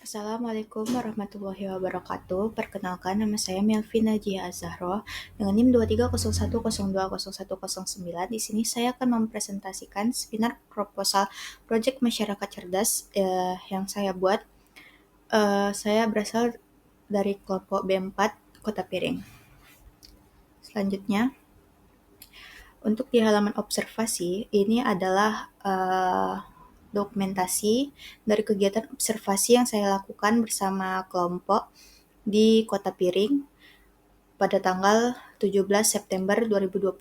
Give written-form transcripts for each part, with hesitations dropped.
Assalamualaikum warahmatullahi wabarakatuh. Perkenalkan, nama saya Melvina Jia Azahro dengan NIM 2301020109. Di sini saya akan mempresentasikan seminar proposal proyek masyarakat cerdas yang saya buat. Saya berasal dari kelompok B4 Kota Piring. Selanjutnya, untuk di halaman observasi, ini adalah dokumentasi dari kegiatan observasi yang saya lakukan bersama kelompok di Kota Piring pada tanggal 17 September 2025.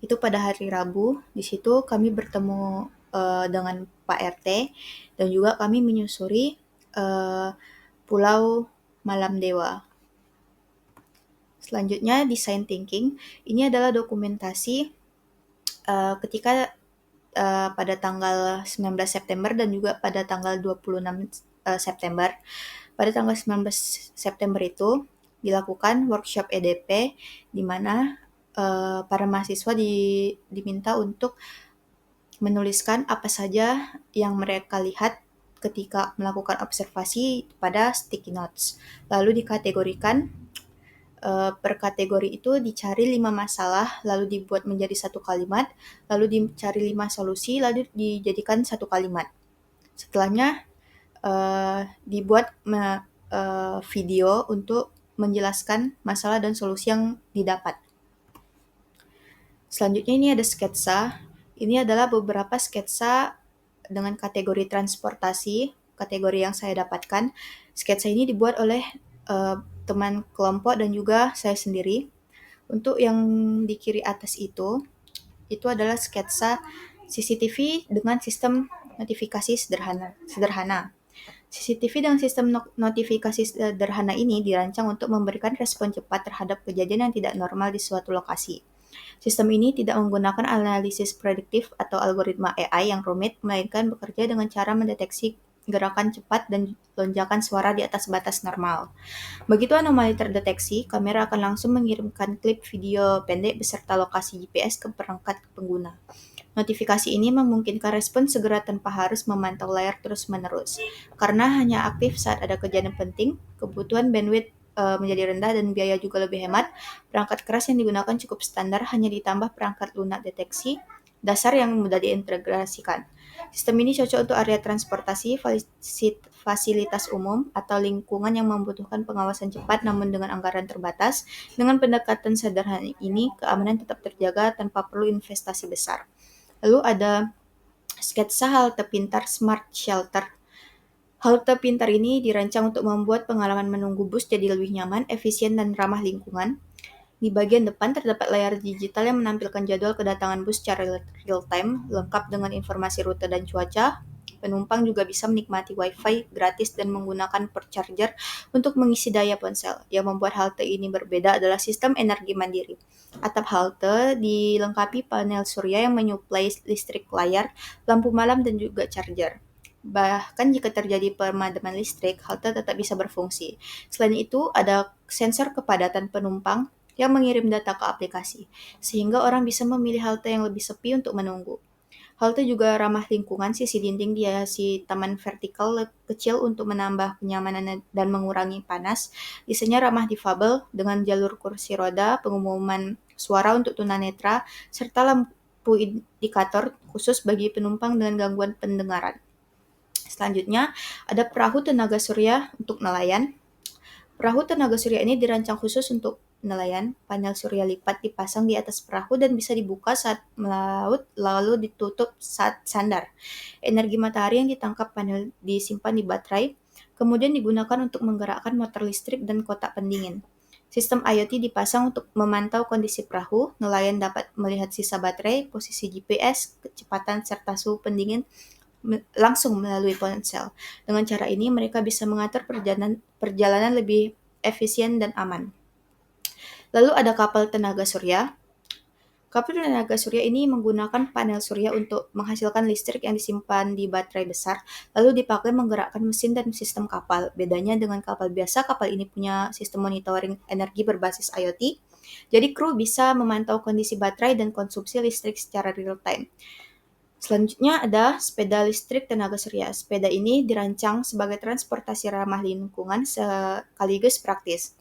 Itu pada hari Rabu. Di situ kami bertemu dengan Pak RT dan juga kami menyusuri Pulau Malam Dewa. Selanjutnya, design thinking. Ini adalah dokumentasi ketika pada tanggal 19 September dan juga pada tanggal 26 September. Pada tanggal 19 September itu dilakukan workshop EDP di mana para mahasiswa diminta untuk menuliskan apa saja yang mereka lihat ketika melakukan observasi pada sticky notes. Lalu dikategorikan. Per kategori itu dicari 5 masalah, lalu dibuat menjadi satu kalimat, lalu dicari 5 solusi, lalu dijadikan satu kalimat. Setelahnya dibuat video untuk menjelaskan masalah dan solusi yang didapat. Selanjutnya ini ada sketsa. Ini adalah beberapa sketsa dengan kategori transportasi, kategori yang saya dapatkan. Sketsa ini dibuat oleh teman kelompok dan juga saya sendiri. Untuk yang di kiri atas itu adalah sketsa CCTV dengan sistem notifikasi sederhana. CCTV dengan sistem notifikasi sederhana ini dirancang untuk memberikan respon cepat terhadap kejadian yang tidak normal di suatu lokasi. Sistem ini tidak menggunakan analisis prediktif atau algoritma AI yang rumit, melainkan bekerja dengan cara mendeteksi gerakan cepat dan lonjakan suara di atas batas normal. Begitu anomali terdeteksi, kamera akan langsung mengirimkan klip video pendek beserta lokasi GPS ke perangkat pengguna. Notifikasi ini memungkinkan respon segera tanpa harus memantau layar terus-menerus. Karena hanya aktif saat ada kejadian penting, kebutuhan bandwidth menjadi rendah dan biaya juga lebih hemat. Perangkat keras yang digunakan cukup standar, hanya ditambah perangkat lunak deteksi dasar yang mudah diintegrasikan. Sistem ini cocok untuk area transportasi, fasilitas umum, atau lingkungan yang membutuhkan pengawasan cepat namun dengan anggaran terbatas. Dengan pendekatan sederhana ini, keamanan tetap terjaga tanpa perlu investasi besar. Lalu ada sketsa halte pintar Smart Shelter. Halte pintar ini dirancang untuk membuat pengalaman menunggu bus jadi lebih nyaman, efisien, dan ramah lingkungan. Di bagian depan terdapat layar digital yang menampilkan jadwal kedatangan bus secara real-time, lengkap dengan informasi rute dan cuaca. Penumpang juga bisa menikmati Wi-Fi gratis dan menggunakan port charger untuk mengisi daya ponsel. Yang membuat halte ini berbeda adalah sistem energi mandiri. Atap halte dilengkapi panel surya yang menyuplai listrik layar, lampu malam, dan juga charger. Bahkan jika terjadi pemadaman listrik, halte tetap bisa berfungsi. Selain itu, ada sensor kepadatan penumpang yang mengirim data ke aplikasi, sehingga orang bisa memilih halte yang lebih sepi untuk menunggu. Halte juga ramah lingkungan, sisi dinding dihiasi taman vertikal kecil untuk menambah kenyamanan dan mengurangi panas. Desainnya ramah difabel dengan jalur kursi roda, pengumuman suara untuk tunanetra, serta lampu indikator khusus bagi penumpang dengan gangguan pendengaran. Selanjutnya, ada perahu tenaga surya untuk nelayan. Perahu tenaga surya ini dirancang khusus untuk nelayan. Panel surya lipat dipasang di atas perahu dan bisa dibuka saat melaut lalu ditutup saat sandar. Energi matahari yang ditangkap panel disimpan di baterai, kemudian digunakan untuk menggerakkan motor listrik dan kotak pendingin. Sistem IoT dipasang untuk memantau kondisi perahu. Nelayan dapat melihat sisa baterai, posisi GPS, kecepatan, serta suhu pendingin langsung melalui ponsel. Dengan cara ini mereka bisa mengatur perjalanan lebih efisien dan aman. Lalu ada kapal tenaga surya. Kapal tenaga surya ini menggunakan panel surya untuk menghasilkan listrik yang disimpan di baterai besar, lalu dipakai menggerakkan mesin dan sistem kapal. Bedanya dengan kapal biasa, kapal ini punya sistem monitoring energi berbasis IoT. Jadi kru bisa memantau kondisi baterai dan konsumsi listrik secara real time. Selanjutnya ada sepeda listrik tenaga surya. Sepeda ini dirancang sebagai transportasi ramah lingkungan sekaligus praktis.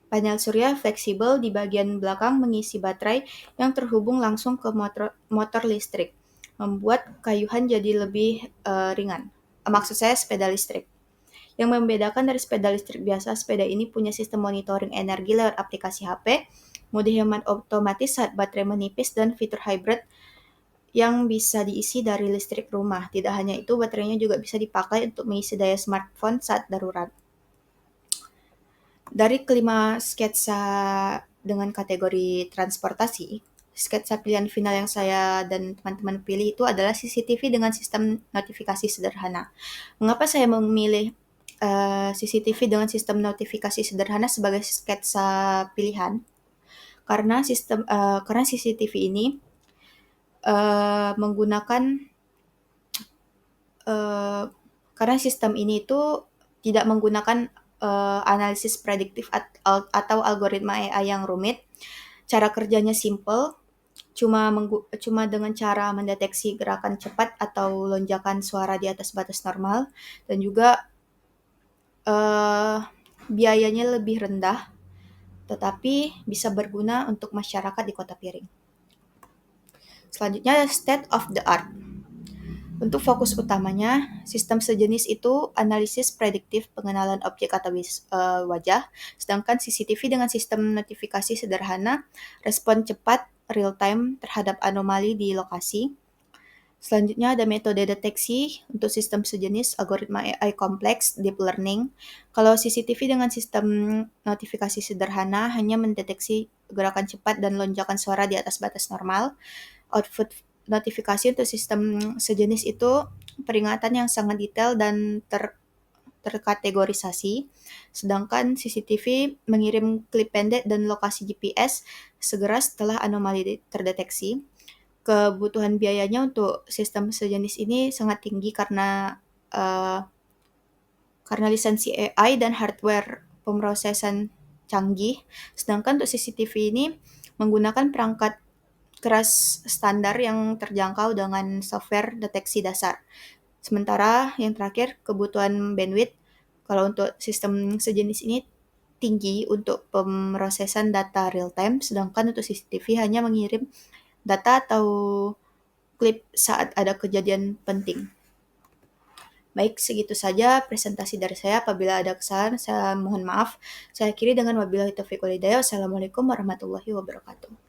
Panel surya fleksibel di bagian belakang mengisi baterai yang terhubung langsung ke motor listrik, membuat kayuhan jadi lebih ringan. Maksud saya sepeda listrik. Yang membedakan dari sepeda listrik biasa, sepeda ini punya sistem monitoring energi lewat aplikasi HP, mode hemat otomatis saat baterai menipis, dan fitur hybrid yang bisa diisi dari listrik rumah. Tidak hanya itu, baterainya juga bisa dipakai untuk mengisi daya smartphone saat darurat. Dari kelima sketsa dengan kategori transportasi, sketsa pilihan final yang saya dan teman-teman pilih itu adalah CCTV dengan sistem notifikasi sederhana. Mengapa saya memilih CCTV dengan sistem notifikasi sederhana sebagai sketsa pilihan? Karena CCTV ini menggunakan uh, karena sistem ini itu tidak menggunakan analisis prediktif atau algoritma AI yang rumit. Cara kerjanya simple, cuma dengan cara mendeteksi gerakan cepat atau lonjakan suara di atas batas normal, dan juga biayanya lebih rendah, tetapi bisa berguna untuk masyarakat di kota piring. Selanjutnya, state of the art. Untuk fokus utamanya, sistem sejenis itu analisis prediktif pengenalan objek atau wajah, sedangkan CCTV dengan sistem notifikasi sederhana, respon cepat real time terhadap anomali di lokasi. Selanjutnya ada metode deteksi untuk sistem sejenis algoritma AI kompleks deep learning. Kalau CCTV dengan sistem notifikasi sederhana hanya mendeteksi gerakan cepat dan lonjakan suara di atas batas normal. Output notifikasi untuk sistem sejenis itu peringatan yang sangat detail dan terkategorisasi, sedangkan CCTV mengirim klip pendek dan lokasi GPS segera setelah anomali terdeteksi. Kebutuhan biayanya untuk sistem sejenis ini sangat tinggi karena lisensi AI dan hardware pemrosesan canggih, sedangkan untuk CCTV ini menggunakan perangkat keras standar yang terjangkau dengan software deteksi dasar. Sementara yang terakhir, kebutuhan bandwidth. Kalau untuk sistem sejenis ini tinggi untuk pemrosesan data real time, sedangkan untuk CCTV hanya mengirim data atau klip saat ada kejadian penting. Baik, segitu saja presentasi dari saya. Apabila ada kesalahan, saya mohon maaf. Saya akhiri dengan wabillahi taufiq wal hidayah. Wassalamualaikum warahmatullahi wabarakatuh.